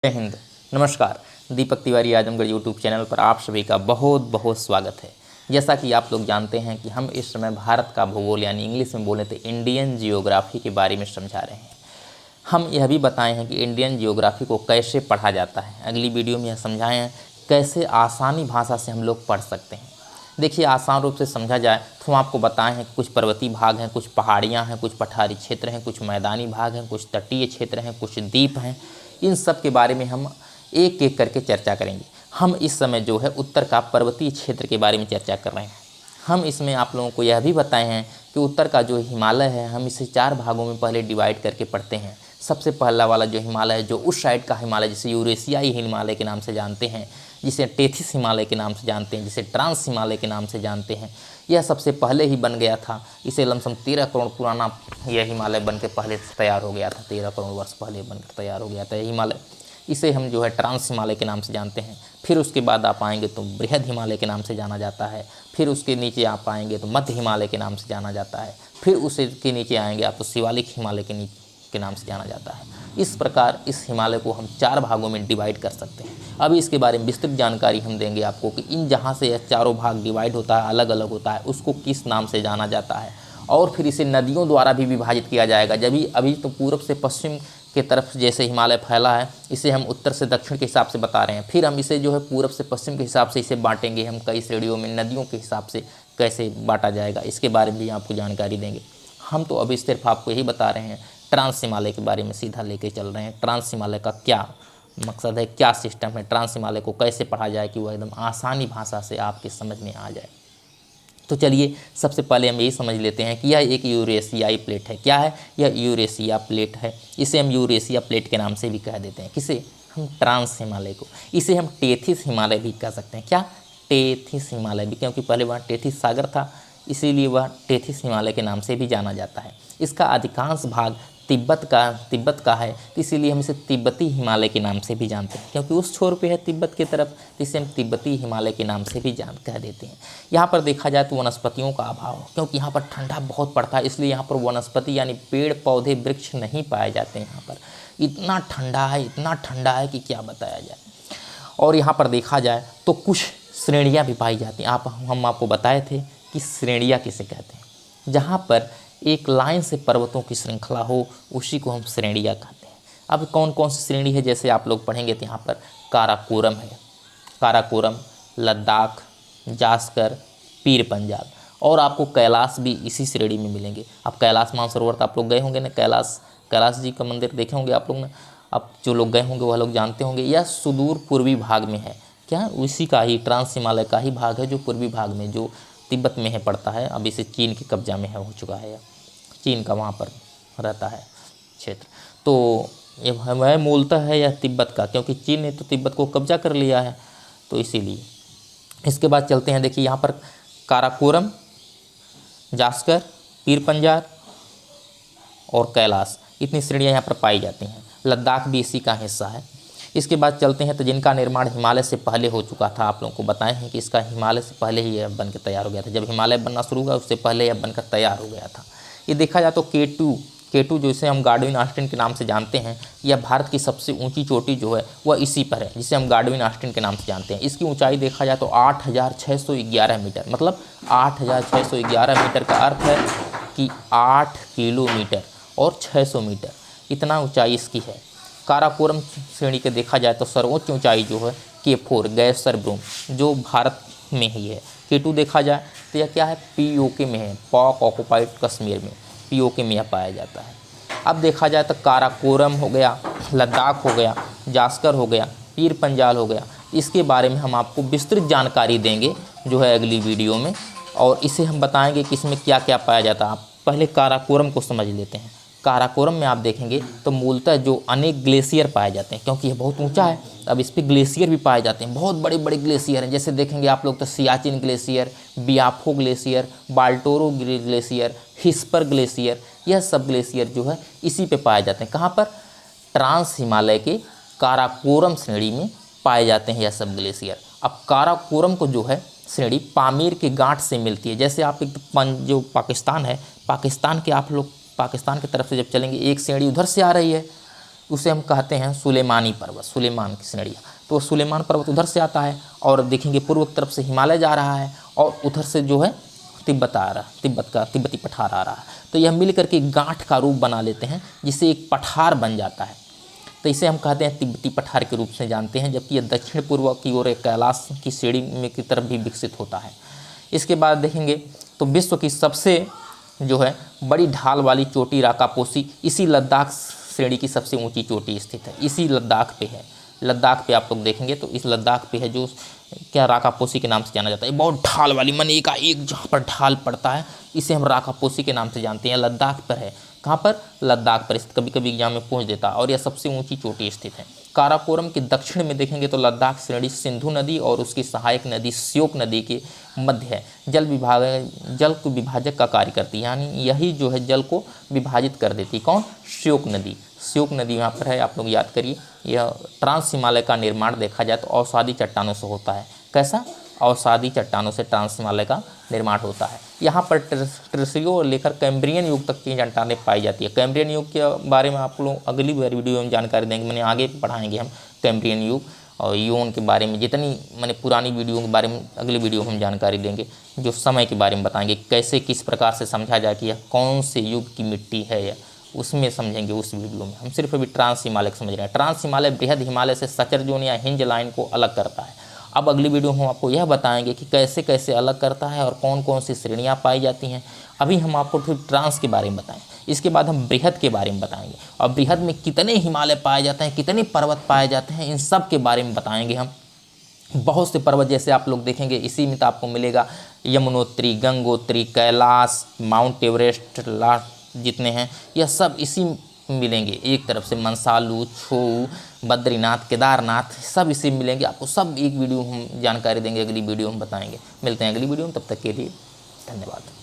जय हिंद। नमस्कार। Deepak Tiwari Azamgarh YouTube channel पर आप सभी का बहुत बहुत स्वागत है। जैसा कि आप लोग जानते हैं कि हम इस समय भारत का भूगोल यानी इंग्लिश में बोले तो इंडियन जियोग्राफी के बारे में समझा रहे हैं। हम यह भी बताए हैं कि इंडियन जियोग्राफी को कैसे पढ़ा जाता है। अगली वीडियो में यह समझाए हैं कैसे आसानी भाषा से हम लोग पढ़ सकते हैं। देखिए, आसान रूप से समझा जाए तो हम आपको बताएं हैं कुछ पर्वतीय भाग हैं, कुछ पहाड़ियाँ हैं, कुछ पठारी क्षेत्र हैं, कुछ मैदानी भाग हैं, कुछ तटीय क्षेत्र हैं, कुछ द्वीप हैं। इन सब के बारे में हम एक एक करके चर्चा करेंगे। हम इस समय जो है उत्तर का पर्वतीय क्षेत्र के बारे में चर्चा कर रहे हैं। हम इसमें आप लोगों को यह भी बताए हैं कि उत्तर का जो हिमालय है हम इसे 4 भागों में पहले डिवाइड करके पढ़ते हैं। सबसे पहला वाला जो हिमालय है, जो उस साइड का हिमालय जिसे यूरेशियाई हिमालय के नाम से जानते हैं, जिसे टेथिस हिमालय के नाम से जानते हैं, जिसे ट्रांस हिमालय के नाम से जानते हैं, यह सबसे पहले ही बन गया था। इसे लमसम 13 करोड़ पुराना यह हिमालय बन के पहले तैयार हो गया था। 13 करोड़ वर्ष पहले बनकर तैयार हो गया था यह हिमालय। इसे हम जो है ट्रांस हिमालय के नाम से जानते हैं। फिर उसके बाद आप आएंगे तो बृहद हिमालय के नाम से जाना जाता है। फिर उसके नीचे आप आएंगे तो मध्य हिमालय के नाम से जाना जाता है। फिर उसके नीचे आएंगे आप तो शिवालिक हिमालय के नाम से जाना जाता है। इस प्रकार इस हिमालय को हम 4 भागों में डिवाइड कर सकते हैं। अभी इसके बारे में विस्तृत जानकारी हम देंगे आपको कि इन जहाँ से यह चारों भाग डिवाइड होता है, अलग अलग होता है, उसको किस नाम से जाना जाता है। और फिर इसे नदियों द्वारा भी विभाजित किया जाएगा। जब अभी तो पूर्व से पश्चिम के तरफ जैसे हिमालय फैला है, इसे हम उत्तर से दक्षिण के हिसाब से बता रहे हैं। फिर हम इसे जो है पूर्व से पश्चिम के हिसाब से इसे बांटेंगे। हम कई श्रेणियों में नदियों के हिसाब से कैसे बांटा जाएगा इसके बारे में भी आपको जानकारी देंगे। हम तो अभी सिर्फ आपको यही बता रहे हैं, ट्रांस हिमालय के बारे में सीधा लेके चल रहे हैं। ट्रांस हिमालय का क्या मकसद है, क्या सिस्टम है, ट्रांस हिमालय को कैसे पढ़ा जाए कि वह एकदम आसानी भाषा से आपके समझ में आ जाए। तो चलिए सबसे पहले हम यही समझ लेते हैं कि यह एक यूरेशियाई प्लेट है। क्या है? यह यूरेशिया प्लेट है। इसे हम यूरेशिया प्लेट के नाम से भी कह देते हैं। किसे? हम ट्रांस हिमालय को। इसे हम टेथिस हिमालय भी कह सकते हैं। क्या? टेथिस हिमालय भी, क्योंकि पहले वहाँ टेथिस सागर था, इसीलिए वह टेथिस हिमालय के नाम से भी जाना जाता है। इसका अधिकांश भाग तिब्बत का है, इसीलिए हम इसे तिब्बती हिमालय के नाम से भी जानते हैं, क्योंकि उस छोर पे है तिब्बत की तरफ, तो इसे हम तिब्बती हिमालय के नाम से भी कह देते हैं। यहाँ पर देखा जाए तो वनस्पतियों का अभाव, क्योंकि यहाँ पर ठंडा बहुत पड़ता है, इसलिए यहाँ पर वनस्पति यानी पेड़ पौधे वृक्ष नहीं पाए जाते हैं। यहाँ पर इतना ठंडा है कि क्या बताया जाए। और यहाँ पर देखा जाए तो कुछ श्रेणियाँ भी पाई जाती हैं। हम आपको बताए थे कि श्रेणियाँ किसे कहते हैं। जहाँ पर एक लाइन से पर्वतों की श्रृंखला हो उसी को हम श्रेणियाँ कहते हैं। अब कौन कौन सी श्रेणी है, जैसे आप लोग पढ़ेंगे तो यहाँ पर काराकोरम है, काराकोरम, लद्दाख, जास्कर, पीर पंजाल, और आपको कैलाश भी इसी श्रेणी में मिलेंगे। अब कैलाश मानसरोवर तो आप लोग गए होंगे ना, कैलाश जी का मंदिर देखे होंगे आप लोग ने। अब जो लोग गए होंगे वह लोग जानते होंगे। यह सुदूर पूर्वी भाग में है। क्या? उसी का ही ट्रांस हिमालय का ही भाग है, जो पूर्वी भाग में जो तिब्बत में है पड़ता है। अब इसे चीन के कब्जा में हो चुका है, चीन का वहाँ पर रहता है क्षेत्र। तो ये वह मूलतः है यह तिब्बत का, क्योंकि चीन ने तो तिब्बत को कब्जा कर लिया है, तो इसीलिए। इसके बाद चलते हैं, देखिए यहाँ पर काराकोरम, जास्कर, पीर पंजाल और कैलाश, इतनी श्रेणियाँ यहाँ पर पाई जाती हैं। लद्दाख भी इसी का हिस्सा है। इसके बाद चलते हैं तो जिनका निर्माण हिमालय से पहले हो चुका था। आप लोगों को बताए हैं कि इसका हिमालय से पहले ही यह बनकर तैयार हो गया था। जब हिमालय बनना शुरू हुआ उससे पहले यह बनकर तैयार हो गया था। ये देखा जाए तो K2 जिसे हम गार्डविन ऑस्टिन के नाम से जानते हैं, यह भारत की सबसे ऊंची चोटी जो है वह इसी पर है, जिसे हम गार्डविन ऑस्टिन के नाम से जानते हैं। इसकी ऊंचाई देखा जाए तो 8611 मीटर, मतलब 8611 मीटर का अर्थ है कि 8 किलोमीटर और 600 मीटर, इतना ऊंचाई इसकी है। काराकोरम श्रेणी के देखा जाए तो सर्वोच्च ऊंचाई जो है K4 गैसर ब्रूम, जो भारत में ही है। K2 देखा जाए तो यह क्या है, POK में है, पाक ऑक्युपाइड कश्मीर में, POK में यह पाया जाता है। अब देखा जाए तो काराकोरम हो गया, लद्दाख हो गया, जास्कर हो गया, पीर पंजाल हो गया। इसके बारे में हम आपको विस्तृत जानकारी देंगे जो है अगली वीडियो में, और इसे हम बताएंगे कि इसमें क्या क्या पाया जाता है। आप पहले काराकोरम को समझ लेते हैं। काराकोरम में आप देखेंगे तो मूलतः जो अनेक ग्लेशियर पाए जाते हैं, क्योंकि यह बहुत ऊंचा है। अब इस पर ग्लेशियर भी पाए जाते हैं, बहुत बड़े बड़े ग्लेशियर हैं। जैसे देखेंगे आप लोग तो Siachen glacier, Biafo glacier, Baltoro glacier, Hispar glacier, यह सब ग्लेशियर जो है इसी पे पाए जाते हैं। कहाँ पर? ट्रांस हिमालय के काराकोरम श्रेणी में पाए जाते हैं यह सब ग्लेशियर। अब काराकोरम को जो है श्रेणी पामीर के गांठ से मिलती है। जैसे आप एक जो पाकिस्तान है, पाकिस्तान के आप लोग पाकिस्तान की तरफ से जब चलेंगे एक श्रेणी उधर से आ रही है, उसे हम कहते हैं सुलेमानी पर्वत, सुलेमान की श्रेणियाँ। तो सुलेमान पर्वत उधर से आता है और देखेंगे पूर्व की तरफ से हिमालय जा रहा है और उधर से जो है तिब्बत आ रहा है, तिब्बती पठार आ रहा है। तो यह मिल करके गांठ का रूप बना लेते हैं जिससे एक पठार बन जाता है। तो इसे हम कहते हैं तिब्बती पठार के रूप से जानते हैं, जबकि यह दक्षिण पूर्व की ओर एक कैलाश की श्रेणी में की तरफ भी विकसित होता है। इसके बाद देखेंगे तो विश्व की सबसे जो है बड़ी ढाल वाली चोटी राकापोसी इसी लद्दाख श्रेणी की सबसे ऊंची चोटी स्थित है, इसी लद्दाख पे है। लद्दाख पे आप लोग देखेंगे तो इस लद्दाख पे है जो क्या राकापोसी के नाम से जाना जाता है। बहुत ढाल वाली मन एक जहाँ पर ढाल पड़ता है इसे हम राकापोसी के नाम से जानते हैं। लद्दाख पर है, कहाँ पर? लद्दाख पर। कभी कभी एग्जाम में पूछ देता और यह सबसे ऊंची चोटी स्थित है। काराकोरम के दक्षिण में देखेंगे तो लद्दाख श्रेणी सिंधु नदी और उसकी सहायक नदी श्योक नदी के मध्य है। जल को विभाजक का कार्य करती है, यानी यही जो है जल को विभाजित कर देती है। कौन? श्योक नदी। श्योक नदी यहाँ पर है, आप लोग याद करिए। यह ट्रांस हिमालय का निर्माण देखा जाए तो अवसादी चट्टानों से होता है। कैसा? अवसादी चट्टानों से ट्रांस हिमालय का निर्माण होता है। यहाँ पर ट्रेसियो लेकर कैम्ब्रियन युग तक की चट्टानें पाई जाती है। कैम्ब्रियन युग के बारे में आप लोग अगली वीडियो में जानकारी देंगे, मैंने आगे पढ़ाएंगे हम कैम्ब्रियन युग और यून के बारे में। जितनी मैंने पुरानी वीडियो के बारे में अगली वीडियो में हम जानकारी देंगे, जो समय के बारे में बताएंगे, कैसे किस प्रकार से समझा जाए कि यह कौन से युग की मिट्टी है, या उसमें समझेंगे उस वीडियो में। हम सिर्फ अभी ट्रांस हिमालय समझ रहे हैं। ट्रांस हिमालय बृहद हिमालय से सचर जोन या हिंज लाइन को अलग करता है। अब अगली वीडियो में हम आपको यह बताएंगे कि कैसे कैसे अलग करता है और कौन कौन सी श्रेणियाँ पाई जाती हैं। अभी हम आपको ट्रांस के बारे में बताएं, इसके बाद हम बृहद के बारे में बताएंगे और बृहद में कितने हिमालय पाए जाते हैं, कितने पर्वत पाए जाते हैं, इन सब के बारे में बताएंगे हम। बहुत से पर्वत जैसे आप लोग देखेंगे इसी में तो आपको मिलेगा यमुनोत्री, गंगोत्री, कैलाश, माउंट एवरेस्ट, जितने हैं यह सब इसी मिलेंगे। एक तरफ से मंसालू, छू, बद्रीनाथ, केदारनाथ सब इसी मिलेंगे आपको। सब एक वीडियो हम जानकारी देंगे, अगली वीडियो हम बताएंगे। मिलते हैं अगली वीडियो में, तब तक के लिए धन्यवाद।